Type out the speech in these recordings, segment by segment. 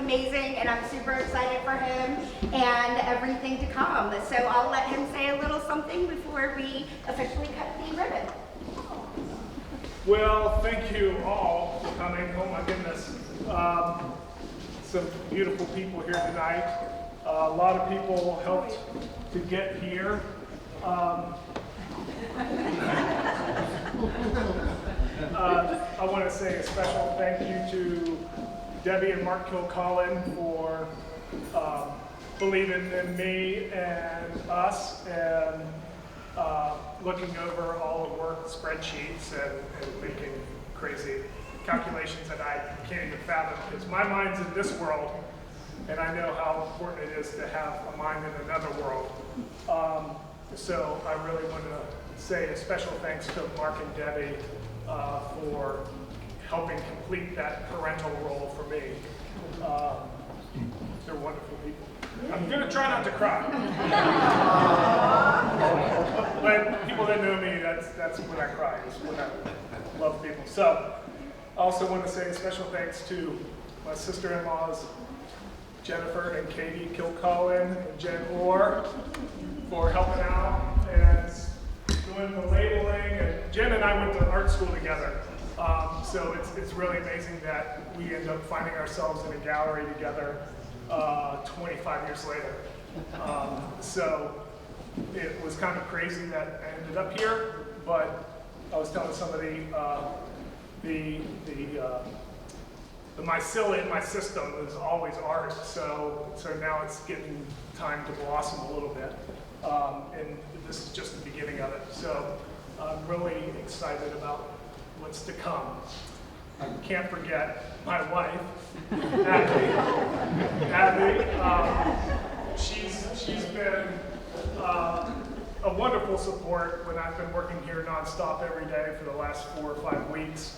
amazing, and I'm super excited for him and everything to come. So I'll let him say a little something before we officially cut the ribbon. Well, thank you all for coming. Oh my goodness. Some beautiful people here tonight. A lot of people helped to get here. I want to say a special thank you to Debbie and Mark Kilcullen for believing in me and us and looking over all the work, spreadsheets, and making crazy calculations that I can't even fathom, because my mind's in this world, and I know how important it is to have a mind in another world. So I really want to say a special thanks to Mark and Debbie for helping complete that parental role for me. They're wonderful people. I'm going to try not to cry. But people that know me, that's when I cry, is when I love people. So I also want to say a special thanks to my sister-in-laws, Jennifer and Katie Kilcullen and Jen Orr, for helping out and doing the labeling. And Jen and I went to art school together. So it's really amazing that we end up finding ourselves in a gallery together 25 years later. So it was kind of crazy that I ended up here, but I was telling somebody the mycelium in my system is always art, so now it's getting time to blossom a little bit, and this is just the beginning of it. So I'm really excited about what's to come. I can't forget my wife, Abby. She's been a wonderful support when I've been working here nonstop every day for the last 4 or 5 weeks.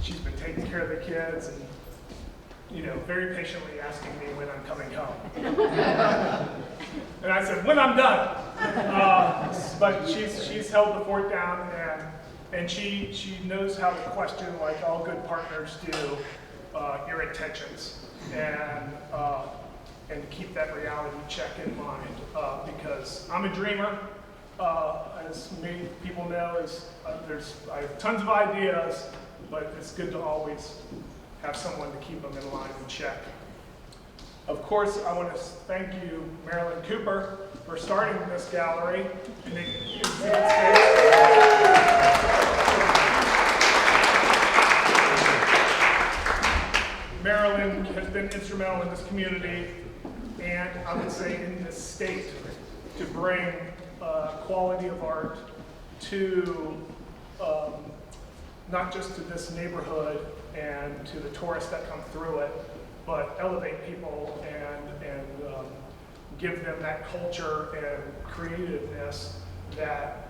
She's been taking care of the kids and, very patiently asking me when I'm coming home. And I said, when I'm done. But she's held the fort down, and she knows how to question, like all good partners do, your intentions, and keep that reality check in mind, because I'm a dreamer. As many people know, I have tons of ideas, but it's good to always have someone to keep them in line and check. Of course, I want to thank you, Marilyn Cooper, for starting this gallery in the exhibit space. Marilyn has been instrumental in this community, and I would say in this state, to bring quality of art to not just to this neighborhood and to the tourists that come through it, but elevate people and give them that culture and creativeness that,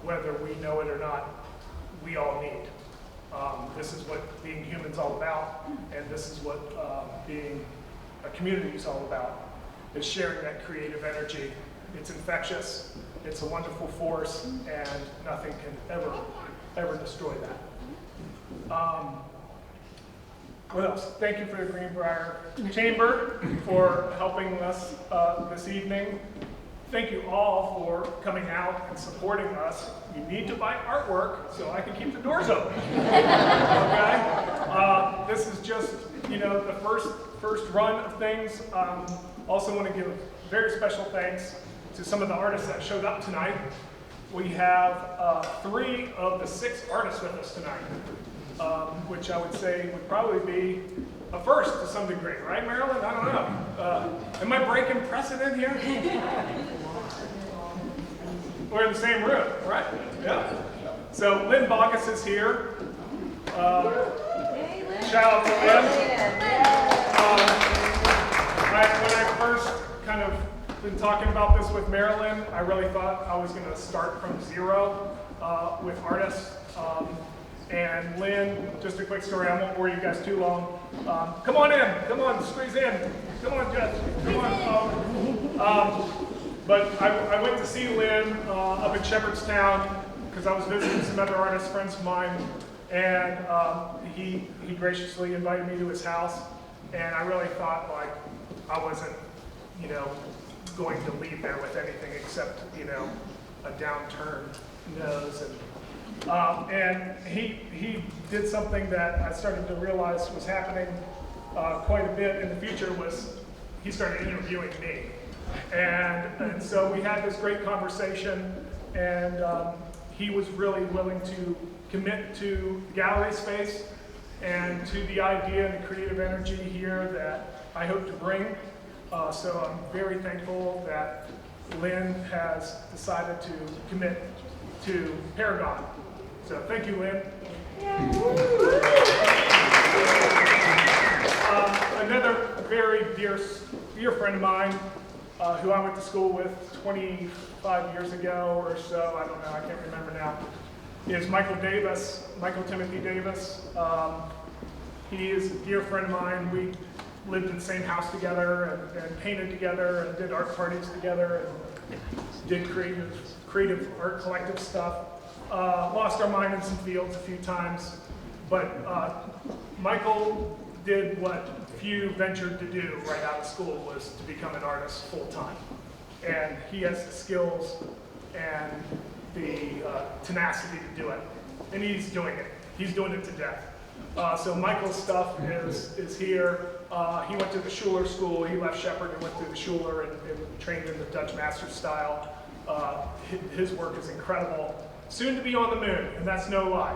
whether we know it or not, we all need. This is what being human's all about, and this is what being a community is all about, is sharing that creative energy. It's infectious, it's a wonderful force, and nothing can ever destroy that. What else? Thank you for the Greenbrier Chamber for helping us this evening. Thank you all for coming out and supporting us. You need to buy artwork so I can keep the doors open. Okay? This is just, the first run of things. Also want to give very special thanks to some of the artists that showed up tonight. We have 3 of the 6 artists with us tonight, which I would say would probably be a first to some degree, right, Marilyn? I don't know. Am I breaking precedent here? We're in the same room, right? Yeah. So Lynn Bogus is here. Shout out to Lynn. When I first kind of been talking about this with Marilyn, I really thought I was going to start from zero with artists. And Lynn, just a quick story, I won't bore you guys too long. Come on in, come on, squeeze in. Come on, Jess, come on. But I went to see Lynn up in Shepherdstown because I was visiting some other artist friends of mine, and he graciously invited me to his house. And I really thought like I wasn't, you know, going to leave there with anything except, you know, a downturned nose. And he did something that I started to realize was happening quite a bit in the future was he started interviewing me. And so we had this great conversation, and he was really willing to commit to gallery space and to the idea and the creative energy here that I hope to bring. So I'm very thankful that Lynn has decided to commit to Paragon. So thank you, Lynn. Another very dear friend of mine who I went to school with 25 years ago or so, I don't know, I can't remember now, is Michael Davis, Michael Timothy Davis. He is a dear friend of mine. We lived in the same house together and painted together and did art parties together and did creative art collective stuff. Lost our mind in some fields a few times, but Michael did what few ventured to do right out of school, was to become an artist full time. And he has the skills and the tenacity to do it. And he's doing it. He's doing it to death. So Michael's stuff is here. He went to the Schuler School. He left Shepherd and went to the Schuler and trained in the Dutch master style. His work is incredible. Soon to be on the moon, and that's no lie.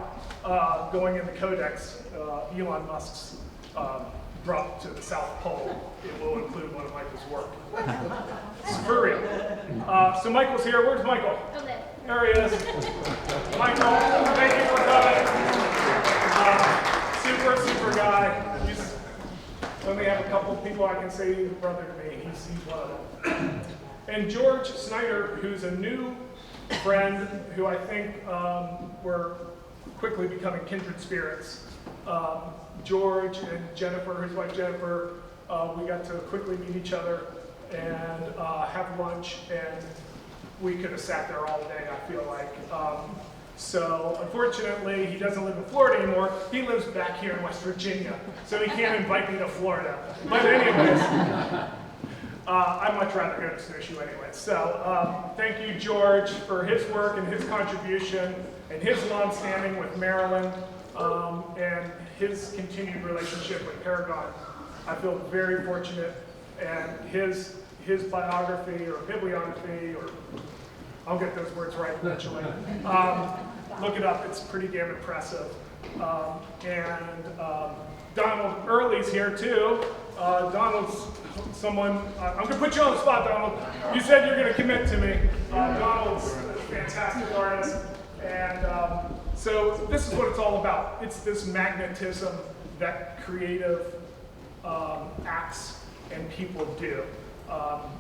Going in the Codex, Elon Musk's drop to the South Pole, it will include one of Michael's work. It's for real. So Michael's here. Where's Michael? There he is. Michael, thank you for coming. Super guy. He's only have a couple of people I can say he's a brother to me. He's one of them. And George Snyder, who's a new friend who I think we're quickly becoming kindred spirits. George and Jennifer, his wife Jennifer, we got to quickly meet each other and have lunch, and we could have sat there all day, I feel like. So unfortunately, he doesn't live in Florida anymore. He lives back here in West Virginia, so he can't invite me to Florida. But anyways, I'd much rather go to Snowshoe anyway. So thank you, George, for his work and his contribution and his long-standing with Maryland and his continued relationship with Paragon. I feel very fortunate, and his biography or bibliography, or I'll get those words right eventually. Look it up, it's pretty damn impressive. Donald Early's here too. Donald's someone, I'm gonna put you on the spot, Donald. You said you're gonna commit to me. Donald's a fantastic artist, and so this is what it's all about. It's this magnetism that creative acts and people do.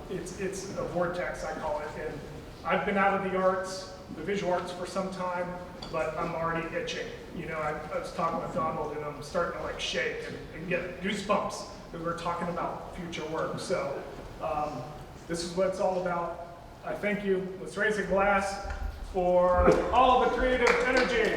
It's a vortex, I call it, and I've been out of the arts, the visual arts, for some time, but I'm already itching. You know, I was talking with Donald, and I'm starting to like shake and get goosebumps that we're talking about future work. So this is what it's all about. I thank you. Let's raise a glass for all the creative energy.